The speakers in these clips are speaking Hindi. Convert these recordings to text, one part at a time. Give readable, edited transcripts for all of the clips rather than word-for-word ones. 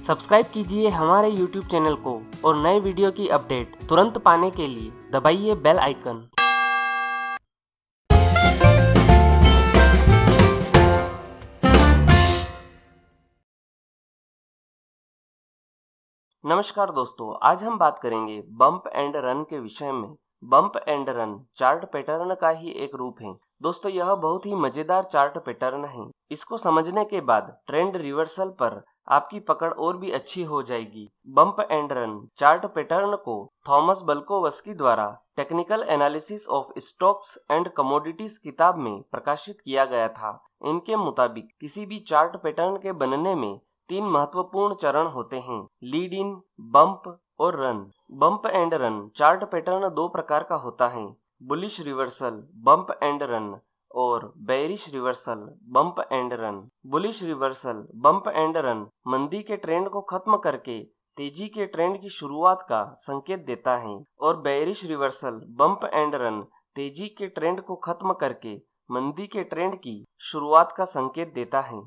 सब्सक्राइब कीजिए हमारे YouTube चैनल को और नए वीडियो की अपडेट तुरंत पाने के लिए दबाइए बेल आइकन। नमस्कार दोस्तों, आज हम बात करेंगे बम्प एंड रन के विषय में। Bump and run chart pattern का ही एक रूप है। दोस्तों, यह बहुत ही मजेदार चार्ट पैटर्न है। इसको समझने के बाद ट्रेंड रिवर्सल पर आपकी पकड़ और भी अच्छी हो जाएगी। Bump and run chart pattern को थॉमस बल्कोवस्की द्वारा technical analysis of stocks and commodities किताब में प्रकाशित किया गया था। इनके मुताबिक किसी भी चार्ट पैटर्न के बनने में 3 महत्वपूर्ण चरण होते हैं: लीड इन, बम्प और run. Bump and run chart pattern 2 प्रकार का होता है: bullish reversal bump and run और bearish reversal bump and run. Bullish reversal bump and run मंदी के ट्रेंड को खत्म करके तेजी के ट्रेंड की शुरुआत का संकेत देता है और bearish reversal bump and run तेजी के ट्रेंड को खत्म करके मंदी के ट्रेंड की शुरुआत का संकेत देता है।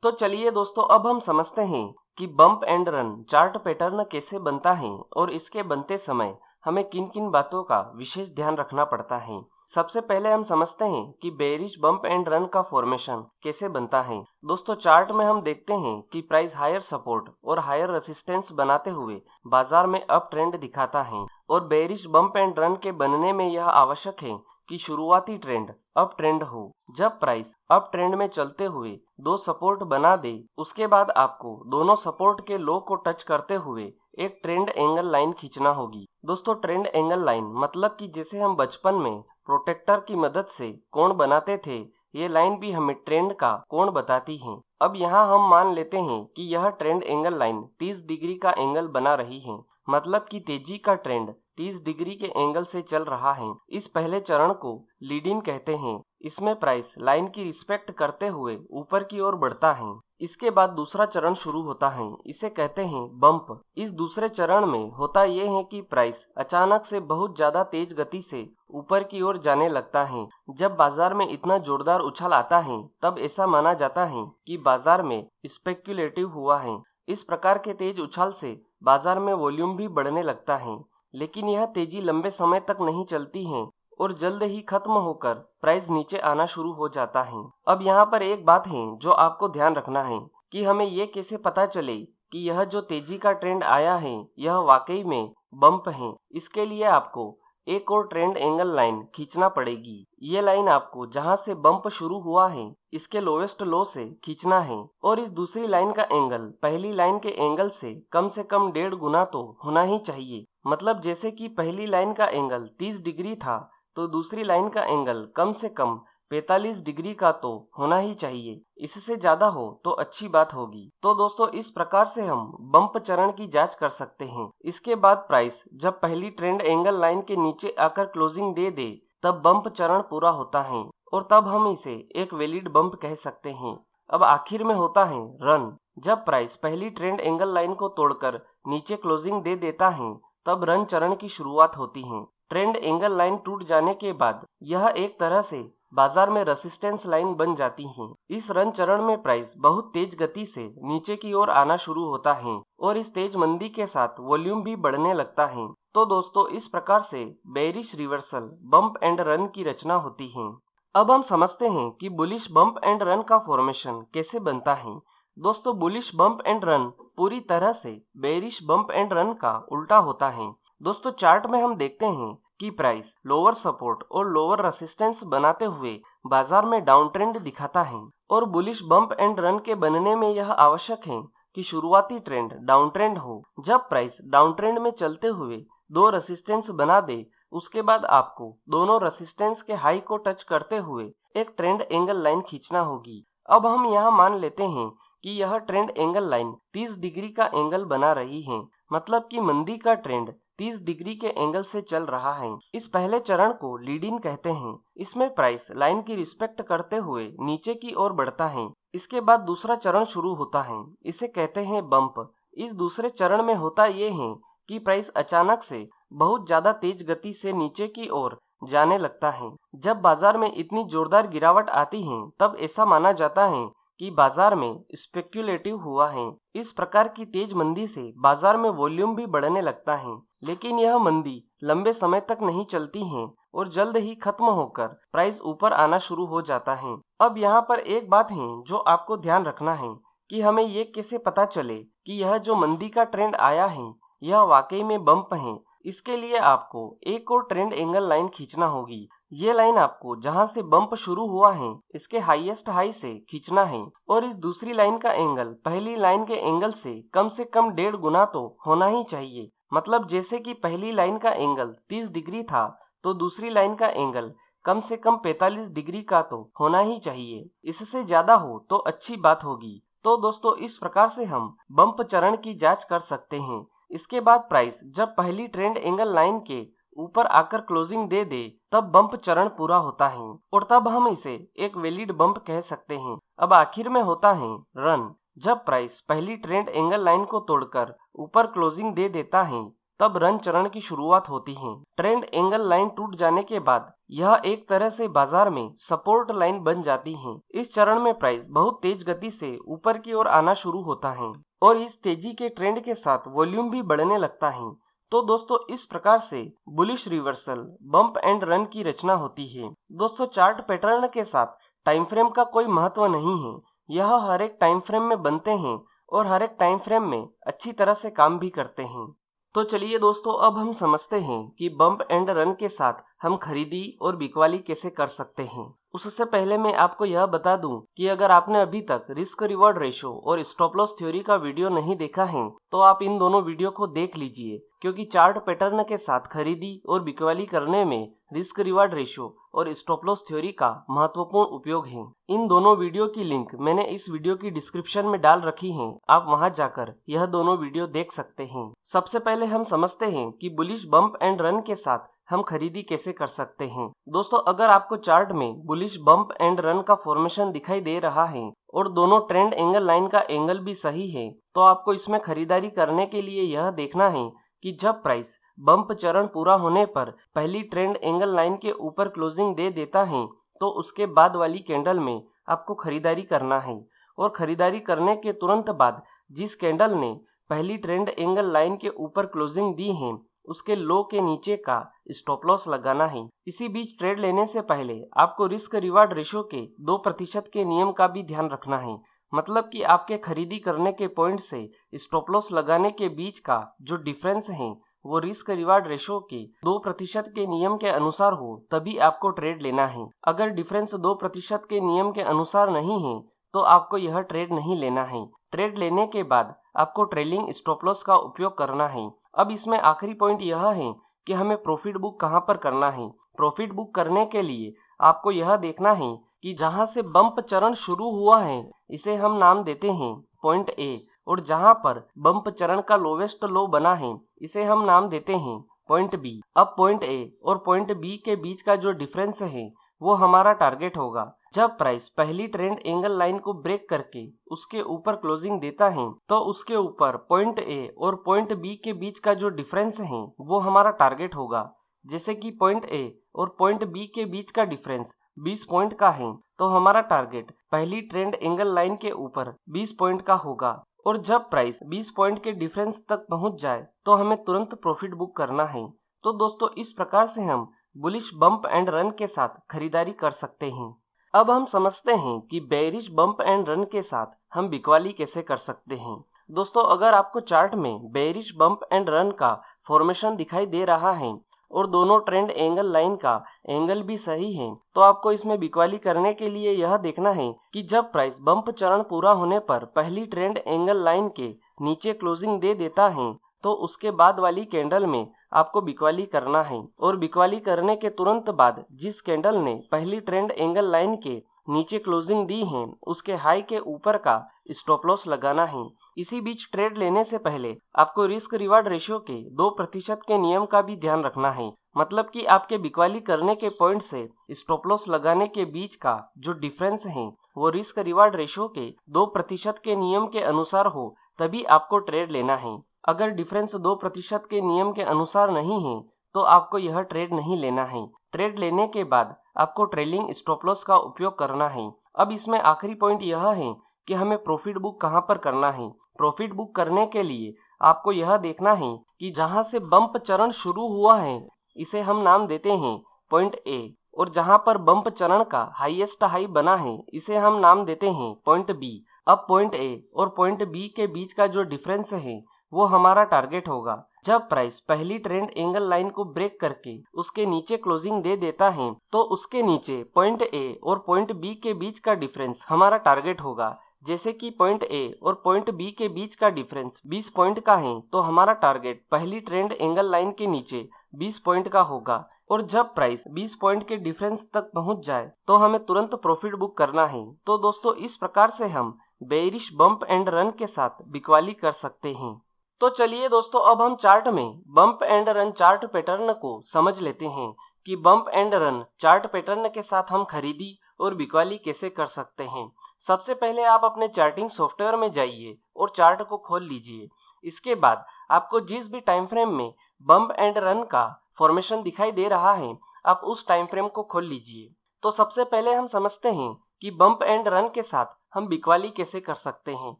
तो चलिए दोस्तों, अब हम समझते हैं कि bump and run chart pattern कैसे बनता है और इसके बनते समय हमें किन किन बातों का विशेष ध्यान रखना पड़ता है। सबसे पहले हम समझते हैं कि बेयरिश बम्प एंड रन का फॉर्मेशन कैसे बनता है। दोस्तों, चार्ट में हम देखते हैं कि प्राइस हायर सपोर्ट और हायर रेसिस्टेंस बनाते हुए बाजार में अप ट्रेंड दिखाता है और बेयरिश बम्प एंड रन के बनने में यह आवश्यक है कि शुरुआती ट्रेंड अप ट्रेंड हो। जब प्राइस अप ट्रेंड में चलते हुए 2 सपोर्ट बना दे, उसके बाद आपको दोनों सपोर्ट के लो को टच करते हुए एक ट्रेंड एंगल लाइन खींचना होगी। दोस्तों, ट्रेंड एंगल लाइन मतलब कि जैसे हम बचपन में प्रोटेक्टर की मदद से कोण बनाते थे, ये लाइन भी हमें ट्रेंड का कोण बताती है। अब यहाँ हम मान लेते हैं कि यह ट्रेंड एंगल लाइन 30 डिग्री का एंगल बना रही है, मतलब कि तेजी का ट्रेंड 30 डिग्री के एंगल से चल रहा है। इस पहले चरण को लीड इन कहते हैं। इसमें प्राइस लाइन की रिस्पेक्ट करते हुए ऊपर की ओर बढ़ता है। इसके बाद दूसरा चरण शुरू होता है, इसे कहते हैं बम्प। इस दूसरे चरण में होता यह है कि प्राइस अचानक से बहुत ज्यादा तेज गति से ऊपर की ओर जाने लगता है। जब बाजार में इतना जोरदार उछाल आता है, तब ऐसा माना जाता है कि बाजार में स्पेक्युलेटिव हुआ है। इस प्रकार के तेज उछाल से बाजार में वॉल्यूम भी बढ़ने लगता है, लेकिन यह तेजी लंबे समय तक नहीं चलती है और जल्द ही खत्म होकर प्राइस नीचे आना शुरू हो जाता है। अब यहाँ पर एक बात है जो आपको ध्यान रखना है कि हमें ये कैसे पता चले कि यह जो तेजी का ट्रेंड आया है यह वाकई में बम्प है। इसके लिए आपको एक और ट्रेंड एंगल लाइन खींचना पड़ेगी। ये लाइन आपको जहां से बम्प शुरू हुआ है इसके लोवेस्ट लो से खींचना है और इस दूसरी लाइन का एंगल पहली लाइन के एंगल से कम 1.5 गुना तो होना ही चाहिए। मतलब जैसे कि पहली लाइन का एंगल 30 डिग्री था, तो दूसरी लाइन का एंगल कम से कम 45 डिग्री का तो होना ही चाहिए। इससे ज्यादा हो तो अच्छी बात होगी। तो दोस्तों, इस प्रकार से हम बम्प चरण की जांच कर सकते हैं। इसके बाद प्राइस जब पहली ट्रेंड एंगल लाइन के नीचे आकर क्लोजिंग दे दे, तब बम्प चरण पूरा होता है और तब हम इसे एक वैलिड बम्प कह सकते हैं। अब आखिर में होता है रन। जब प्राइस पहली ट्रेंड एंगल लाइन को तोड़कर नीचे क्लोजिंग दे देता है, तब रन चरण की शुरुआत होती है। ट्रेंड एंगल लाइन टूट जाने के बाद यह एक तरह से बाजार में रेसिस्टेंस लाइन बन जाती है। इस रन चरण में प्राइस बहुत तेज गति से नीचे की ओर आना शुरू होता है और इस तेज मंदी के साथ वॉल्यूम भी बढ़ने लगता है। तो दोस्तों, इस प्रकार से bearish reversal bump and run की रचना होती है। अब हम समझते हैं कि बुलिश बम्प एंड रन का फॉर्मेशन कैसे बनता है। दोस्तों, बुलिश बम्प एंड रन पूरी तरह से बेयरिश बम्प एंड रन का उल्टा होता है। दोस्तों, चार्ट में हम देखते हैं कि प्राइस लोअर सपोर्ट और लोअर रेसिस्टेंस बनाते हुए बाजार में डाउन ट्रेंड दिखाता है और बुलिश बम्प एंड रन के बनने में यह आवश्यक है कि शुरुआती ट्रेंड डाउन ट्रेंड हो। जब प्राइस डाउन ट्रेंड में चलते हुए 2 रेसिस्टेंस बना दे, उसके बाद आपको दोनों रेसिस्टेंस के हाई को टच करते हुए एक ट्रेंड एंगल लाइन खींचना होगी। अब हम यहाँ मान लेते हैं कि यह ट्रेंड एंगल लाइन 30 डिग्री का एंगल बना रही है, मतलब कि मंदी का ट्रेंड 30 डिग्री के एंगल से चल रहा है। इस पहले चरण को लीड इन कहते हैं। इसमें प्राइस लाइन की रिस्पेक्ट करते हुए नीचे की ओर बढ़ता है। इसके बाद दूसरा चरण शुरू होता है, इसे कहते हैं बम्प। इस दूसरे चरण में होता ये है कि प्राइस अचानक से बहुत ज्यादा तेज गति से नीचे की ओर जाने लगता है। जब बाजार में इतनी जोरदार गिरावट आती है, तब ऐसा माना जाता है कि बाजार में स्पेक्युलेटिव हुआ है। इस प्रकार की तेज मंदी से बाजार में वॉल्यूम भी बढ़ने लगता है, लेकिन यह मंदी लंबे समय तक नहीं चलती है और जल्द ही खत्म होकर प्राइस ऊपर आना शुरू हो जाता है। अब यहाँ पर एक बात है जो आपको ध्यान रखना है कि हमें ये कैसे पता चले कि यह जो मंदी का ट्रेंड आया है यह वाकई में बम्प है। इसके लिए आपको एक और ट्रेंड एंगल लाइन खींचना होगी। ये लाइन आपको जहां से बम्प शुरू हुआ है इसके हाईएस्ट हाई से खींचना है और इस दूसरी लाइन का एंगल पहली लाइन के एंगल से कम 1.5 गुना तो होना ही चाहिए। मतलब जैसे कि पहली लाइन का एंगल 30 डिग्री था तो दूसरी लाइन का एंगल कम से कम 45 डिग्री का तो होना ही चाहिए। इससे ज्यादा हो तो अच्छी बात होगी। तो दोस्तों इस प्रकार से हम बम्प चरण की जांच कर सकते हैं। इसके बाद प्राइस जब पहली ट्रेंड एंगल लाइन के ऊपर आकर क्लोजिंग दे दे तब बम्प चरण पूरा होता है और तब हम इसे एक वैलिड बम्प कह सकते हैं। अब आखिर में होता है रन। जब प्राइस पहली ट्रेंड एंगल लाइन को तोड़कर ऊपर क्लोजिंग दे देता है तब रन चरण की शुरुआत होती है। ट्रेंड एंगल लाइन टूट जाने के बाद यह एक तरह से बाजार में सपोर्ट लाइन बन जाती है। इस चरण में प्राइस बहुत तेज गति से ऊपर की ओर आना शुरू होता है और इस तेजी के ट्रेंड के साथ वॉल्यूम भी बढ़ने लगता है। तो दोस्तों इस प्रकार से bullish reversal, bump and run की रचना होती है। दोस्तों चार्ट पैटर्न के साथ टाइम फ्रेम का कोई महत्व नहीं है। यह हर एक टाइम फ्रेम में बनते हैं और हर एक टाइम फ्रेम में अच्छी तरह से काम भी करते हैं। तो चलिए दोस्तों अब हम समझते हैं कि बम्प एंड रन के साथ हम खरीदी और बिकवाली कैसे कर सकते हैं। उससे पहले मैं आपको यह बता दूं कि अगर आपने अभी तक रिस्क रिवॉर्ड रेशो और स्टॉप लॉस थ्योरी का वीडियो नहीं देखा है तो आप इन दोनों वीडियो को देख लीजिए, क्योंकि चार्ट पैटर्न के साथ खरीदी और बिकवाली करने में रिस्क रिवॉर्ड रेशो और स्टॉप लॉस थ्योरी का महत्वपूर्ण उपयोग है। इन दोनों वीडियो की लिंक मैंने इस वीडियो की डिस्क्रिप्शन में डाल रखी है, आप वहां जाकर यह दोनों वीडियो देख सकते हैं। सबसे पहले हम समझते हैं कि बुलिश बम्प एंड रन के साथ हम खरीदी कैसे कर सकते हैं। दोस्तों अगर आपको चार्ट में बुलिश बम्प एंड रन का फॉर्मेशन दिखाई दे रहा है और दोनों ट्रेंड एंगल लाइन का एंगल भी सही है तो आपको इसमें खरीदारी करने के लिए यह देखना है कि जब प्राइस बम्प चरण पूरा होने पर पहली ट्रेंड एंगल लाइन के ऊपर क्लोजिंग दे देता है तो उसके बाद वाली कैंडल में आपको खरीदारी करना है और खरीदारी करने के तुरंत बाद जिस कैंडल ने पहली ट्रेंड एंगल लाइन के ऊपर क्लोजिंग दी है उसके लो के नीचे का स्टॉप लॉस लगाना है। इसी बीच ट्रेड लेने से पहले आपको रिस्क रिवार्ड रेशो के 2% के नियम का भी ध्यान रखना है। मतलब कि आपके खरीदी करने के पॉइंट से स्टॉप लॉस लगाने के बीच का जो डिफरेंस है वो रिस्क रिवार्ड रेशो के 2% के नियम के अनुसार हो तभी आपको ट्रेड लेना है। अगर डिफरेंस 2% के नियम के अनुसार नहीं है तो आपको यह ट्रेड नहीं लेना है। ट्रेड लेने के बाद आपको ट्रेलिंग स्टॉप लॉस का उपयोग करना है। अब इसमें आखिरी पॉइंट यह है कि हमें प्रॉफिट बुक कहां पर करना है। प्रॉफिट बुक करने के लिए आपको यह देखना है कि जहां से बम्प चरण शुरू हुआ है इसे हम नाम देते हैं पॉइंट ए और जहां पर बम्प चरण का लोवेस्ट लो बना है इसे हम नाम देते हैं पॉइंट बी। अब पॉइंट ए और पॉइंट बी के बीच का जो डिफरेंस है वो हमारा टारगेट होगा। जब प्राइस पहली ट्रेंड एंगल लाइन को ब्रेक करके उसके ऊपर क्लोजिंग देता है तो उसके ऊपर पॉइंट ए और पॉइंट बी के बीच का जो डिफरेंस है वो हमारा टारगेट होगा। जैसे कि पॉइंट ए और पॉइंट बी के बीच का डिफरेंस 20 पॉइंट का है तो हमारा टारगेट पहली ट्रेंड एंगल लाइन के ऊपर 20 पॉइंट का होगा और जब प्राइस 20 पॉइंट के डिफरेंस तक पहुंच जाए तो हमें तुरंत प्रॉफिट बुक करना है। तो दोस्तों इस प्रकार से हम बुलिश बम्प एंड रन के साथ खरीदारी कर सकते हैं। अब हम समझते हैं कि बेयरिश बम्प एंड रन के साथ हम बिकवाली कैसे कर सकते हैं। दोस्तों अगर आपको चार्ट में बेयरिश बम्प एंड रन का फॉर्मेशन दिखाई दे रहा है और दोनों ट्रेंड एंगल लाइन का एंगल भी सही है तो आपको इसमें बिकवाली करने के लिए यह देखना है कि जब प्राइस बम्प चरण पूरा होने पर पहली ट्रेंड एंगल लाइन के नीचे क्लोजिंग दे देता है तो उसके बाद वाली कैंडल में आपको बिकवाली करना है और बिकवाली करने के तुरंत बाद जिस कैंडल ने पहली ट्रेंड एंगल लाइन के नीचे क्लोजिंग दी है उसके हाई के ऊपर का स्टॉप लॉस लगाना है। इसी बीच ट्रेड लेने से पहले आपको रिस्क रिवार्ड रेशियो के 2% के नियम का भी ध्यान रखना है। मतलब कि आपके बिकवाली करने के पॉइंट से स्टॉप लॉस लगाने के बीच का जो डिफरेंस है वो रिस्क रिवार्ड रेशियो के 2% के नियम के अनुसार हो तभी आपको ट्रेड लेना है। अगर डिफरेंस 2% के नियम के अनुसार नहीं है तो आपको यह ट्रेड नहीं लेना है। ट्रेड लेने के बाद आपको ट्रेलिंग स्टॉप लॉस का उपयोग करना है। अब इसमें आखिरी पॉइंट यह है कि हमें प्रॉफिट बुक कहाँ पर करना है। प्रॉफिट बुक करने के लिए आपको यह देखना है कि जहाँ से बम्प चरण शुरू हुआ है इसे हम नाम देते हैं पॉइंट ए, और जहाँ पर बम्प चरण का हाईएस्ट हाई बना है इसे हम नाम देते हैं पॉइंट बी। अब पॉइंट ए और पॉइंट बी के बीच का जो डिफरेंस है वो हमारा टारगेट होगा। जब प्राइस पहली ट्रेंड एंगल लाइन को ब्रेक करके उसके नीचे क्लोजिंग दे देता है तो उसके नीचे पॉइंट ए और पॉइंट बी के बीच का डिफरेंस हमारा टारगेट होगा। जैसे कि पॉइंट ए और पॉइंट बी के बीच का डिफरेंस 20 पॉइंट का है तो हमारा टारगेट पहली ट्रेंड एंगल लाइन के नीचे 20 पॉइंट का होगा। और जब प्राइस 20 पॉइंट के डिफरेंस तक पहुंच जाए तो हमें तुरंत प्रॉफिट बुक करना है। तो दोस्तों इस प्रकार से हम बेयरिश बम्प एंड रन के साथ बिकवाली कर सकते हैं। तो चलिए दोस्तों अब हम चार्ट में bump and run chart pattern को समझ लेते हैं कि bump and run chart pattern के साथ हम खरीदी और बिकवाली कैसे कर सकते हैं। सबसे पहले आप अपने चार्टिंग सॉफ्टवेयर में जाइए और चार्ट को खोल लीजिए। इसके बाद आपको जिस भी टाइम फ्रेम में बम्प एंड रन का फॉर्मेशन दिखाई दे रहा है आप उस टाइम फ्रेम को खोल लीजिए। तो सबसे पहले हम समझते हैं कि बम्प एंड रन के साथ हम बिकवाली कैसे कर सकते हैं।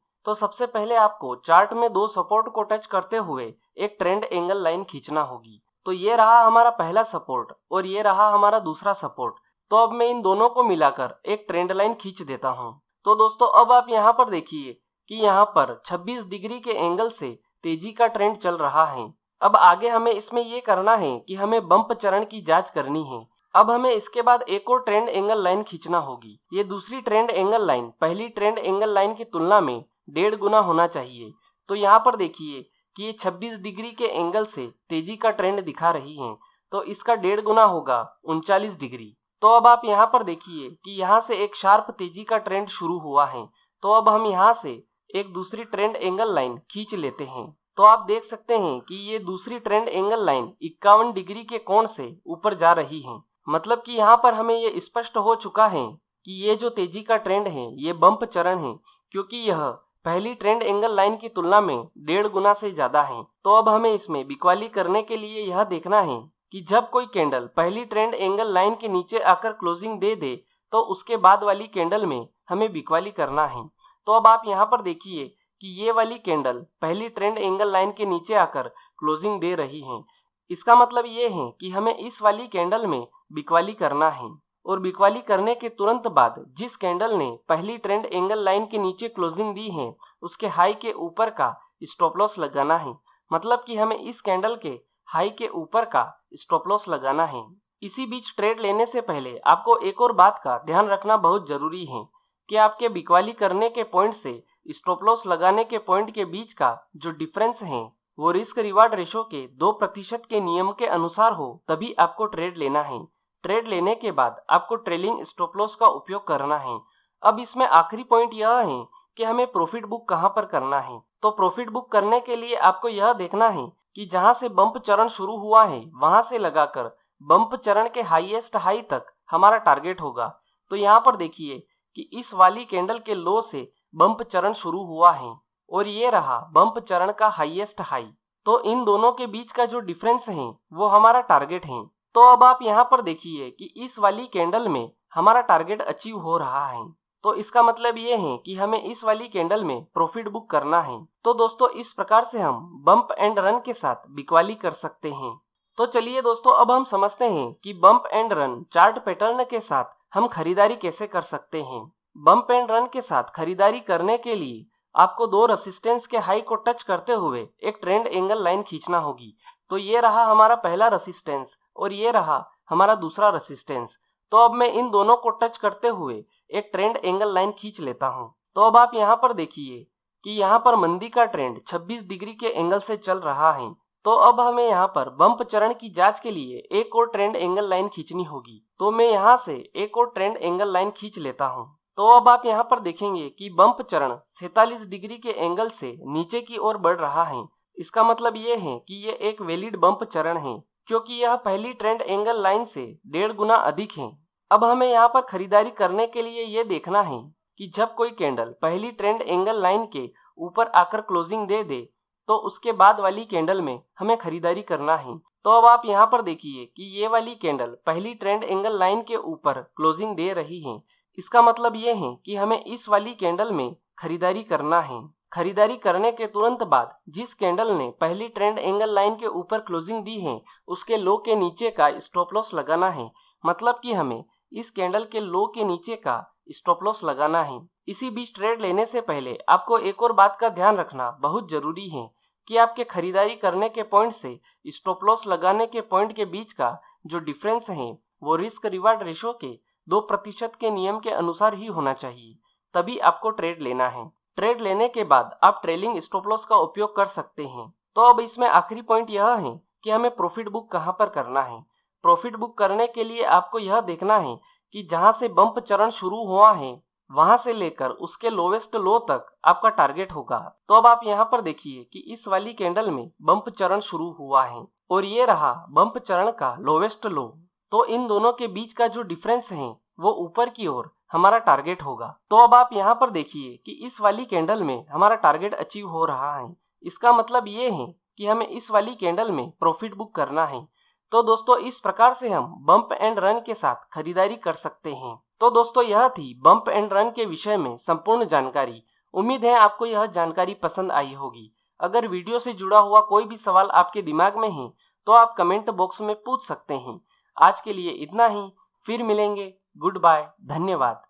तो सबसे पहले आपको चार्ट में दो सपोर्ट को टच करते हुए एक ट्रेंड एंगल लाइन खींचना होगी। तो ये रहा हमारा पहला सपोर्ट और ये रहा हमारा दूसरा सपोर्ट। तो अब मैं इन दोनों को मिलाकर एक ट्रेंड लाइन खींच देता हूँ। तो दोस्तों अब आप यहाँ पर देखिए कि यहाँ पर 26 डिग्री के एंगल से तेजी का ट्रेंड चल रहा है। अब आगे हमें इसमें ये करना है कि हमें बम्प चरण की जांच करनी है। अब हमें इसके बाद एक और ट्रेंड एंगल लाइन खींचना होगी। ये दूसरी ट्रेंड एंगल लाइन पहली ट्रेंड एंगल लाइन की तुलना में 1.5 गुना होना चाहिए। तो यहाँ पर देखिए कि ये 26 डिग्री के एंगल से तेजी का ट्रेंड दिखा रही है तो इसका 1.5 गुना होगा 39 डिग्री। तो अब आप यहाँ पर देखिए कि यहाँ से एक शार्प तेजी का ट्रेंड शुरू हुआ है। तो अब हम यहाँ से एक दूसरी ट्रेंड एंगल लाइन खींच लेते हैं। तो आप देख सकते हैं कि ये दूसरी ट्रेंड एंगल लाइन 51 डिग्री के कोण से ऊपर जा रही है। मतलब कि यहाँ पर हमें ये स्पष्ट हो चुका है कि ये जो तेजी का ट्रेंड है ये बम्प चरण है, क्योंकि यह पहली ट्रेंड एंगल लाइन की तुलना में 1.5 गुना से ज्यादा है। तो अब हमें इसमें बिकवाली करने के लिए यह देखना है कि जब कोई कैंडल पहली ट्रेंड एंगल लाइन के नीचे आकर क्लोजिंग दे दे तो उसके बाद वाली कैंडल में हमें बिकवाली करना है। तो अब आप यहाँ पर देखिए कि ये वाली कैंडल पहली ट्रेंड एंगल लाइन के नीचे आकर क्लोजिंग दे रही है। इसका मतलब ये है कि हमें इस वाली कैंडल में बिकवाली करना है। और बिकवाली करने के तुरंत बाद जिस कैंडल ने पहली ट्रेंड एंगल लाइन के नीचे क्लोजिंग दी है उसके हाई के ऊपर का स्टॉप लॉस लगाना है। मतलब कि हमें इस कैंडल के हाई के ऊपर का स्टॉप लॉस लगाना है। इसी बीच ट्रेड लेने से पहले आपको एक और बात का ध्यान रखना बहुत जरूरी है कि आपके बिकवाली करने के पॉइंट से स्टॉप लॉस लगाने के पॉइंट के बीच का जो डिफरेंस है वो रिस्क रिवार्ड रेशो के 2% के नियम के अनुसार हो तभी आपको ट्रेड लेना है। ट्रेड लेने के बाद आपको ट्रेलिंग स्टॉप लॉस का उपयोग करना है। अब इसमें आखिरी पॉइंट यह है कि हमें प्रॉफिट बुक कहां पर करना है। तो प्रॉफिट बुक करने के लिए आपको यह देखना है कि जहां से बम्प चरण शुरू हुआ है वहां से लगाकर बम्प चरण के हाईएस्ट हाई तक हमारा टारगेट होगा। तो यहाँ पर देखिए कि इस वाली कैंडल के लो से बम्प चरण शुरू हुआ है और ये रहा बम्प चरण का हाईएस्ट हाई। तो इन दोनों के बीच का जो डिफरेंस है वो हमारा टारगेट है। तो अब आप यहाँ पर देखिए कि इस वाली कैंडल में हमारा टारगेट अचीव हो रहा है। तो इसका मतलब ये है कि हमें इस वाली कैंडल में प्रॉफिट बुक करना है। तो दोस्तों इस प्रकार से हम बम्प एंड रन के साथ बिकवाली कर सकते हैं। तो चलिए दोस्तों अब हम समझते हैं कि bump and run chart pattern के साथ हम खरीदारी कैसे कर सकते हैं। बम्प एंड रन के साथ खरीदारी करने के लिए आपको दो रेसिस्टेंस के हाई को टच करते हुए एक ट्रेंड एंगल लाइन खींचना होगी। तो ये रहा हमारा पहला रेसिस्टेंस और ये रहा हमारा दूसरा रेसिस्टेंस। तो अब मैं इन दोनों को टच करते हुए एक ट्रेंड एंगल लाइन खींच लेता हूं। तो अब आप यहाँ पर देखिए कि यहाँ पर मंदी का ट्रेंड 26 डिग्री के एंगल से चल रहा है। तो अब हमें यहाँ पर बम्प चरण की जांच के लिए एक और ट्रेंड एंगल लाइन खींचनी होगी। तो मैं यहाँ से एक और ट्रेंड एंगल लाइन खींच लेता हूँ। तो अब आप यहाँ पर देखेंगे कि बम्प चरण 47 डिग्री के एंगल से नीचे की ओर बढ़ रहा है। इसका मतलब ये है कि ये एक वैलिड बम्प चरण है, क्योंकि यह पहली ट्रेंड एंगल लाइन से 1.5 गुना अधिक है। अब हमें यहाँ पर खरीदारी करने के लिए ये देखना है कि जब कोई कैंडल पहली ट्रेंड एंगल लाइन के ऊपर आकर क्लोजिंग दे दे तो उसके बाद वाली कैंडल में हमें खरीदारी करना है। तो अब आप यहाँ पर देखिए कि ये वाली कैंडल पहली ट्रेंड एंगल लाइन के ऊपर क्लोजिंग दे रही है। इसका मतलब ये है कि हमें इस वाली कैंडल में खरीदारी करना है। खरीदारी करने के तुरंत बाद जिस कैंडल ने पहली ट्रेंड एंगल लाइन के ऊपर क्लोजिंग दी है उसके लो के नीचे का स्टॉप लॉस लगाना है। मतलब कि हमें इस कैंडल के लो के नीचे का स्टॉप लॉस लगाना है। इसी बीच ट्रेड लेने से पहले आपको एक और बात का ध्यान रखना बहुत जरूरी है कि आपके खरीदारी करने के पॉइंट से स्टॉप लॉस लगाने के पॉइंट के बीच का जो डिफरेंस है वो रिस्क रिवार्ड रेशो के 2% के नियम के अनुसार ही होना चाहिए, तभी आपको ट्रेड लेना है। ट्रेड लेने के बाद आप ट्रेलिंग स्टॉप लॉस का उपयोग कर सकते हैं। तो अब इसमें आखिरी पॉइंट यह है कि हमें प्रॉफिट बुक कहां पर करना है। प्रॉफिट बुक करने के लिए आपको यह देखना है कि जहां से बम्प चरण शुरू हुआ है वहां से लेकर उसके लोवेस्ट लो तक आपका टारगेट होगा। तो अब आप यहाँ पर देखिए कि इस वाली कैंडल में बम्प चरण शुरू हुआ है और ये रहा बम्प चरण का लोवेस्ट लो। तो इन दोनों के बीच का जो डिफरेंस है वो ऊपर की ओर हमारा टारगेट होगा। तो अब आप यहाँ पर देखिए कि इस वाली कैंडल में हमारा टारगेट अचीव हो रहा है। इसका मतलब ये है कि हमें इस वाली कैंडल में प्रॉफिट बुक करना है। तो दोस्तों इस प्रकार से हम बम्प एंड रन के साथ खरीदारी कर सकते हैं। तो दोस्तों यह थी बम्प एंड रन के विषय में संपूर्ण जानकारी। उम्मीद है आपको यह जानकारी पसंद आई होगी। अगर वीडियो से जुड़ा हुआ कोई भी सवाल आपके दिमाग में है तो आप कमेंट बॉक्स में पूछ सकते हैं। आज के लिए इतना ही, फिर मिलेंगे। गुड बाय, धन्यवाद।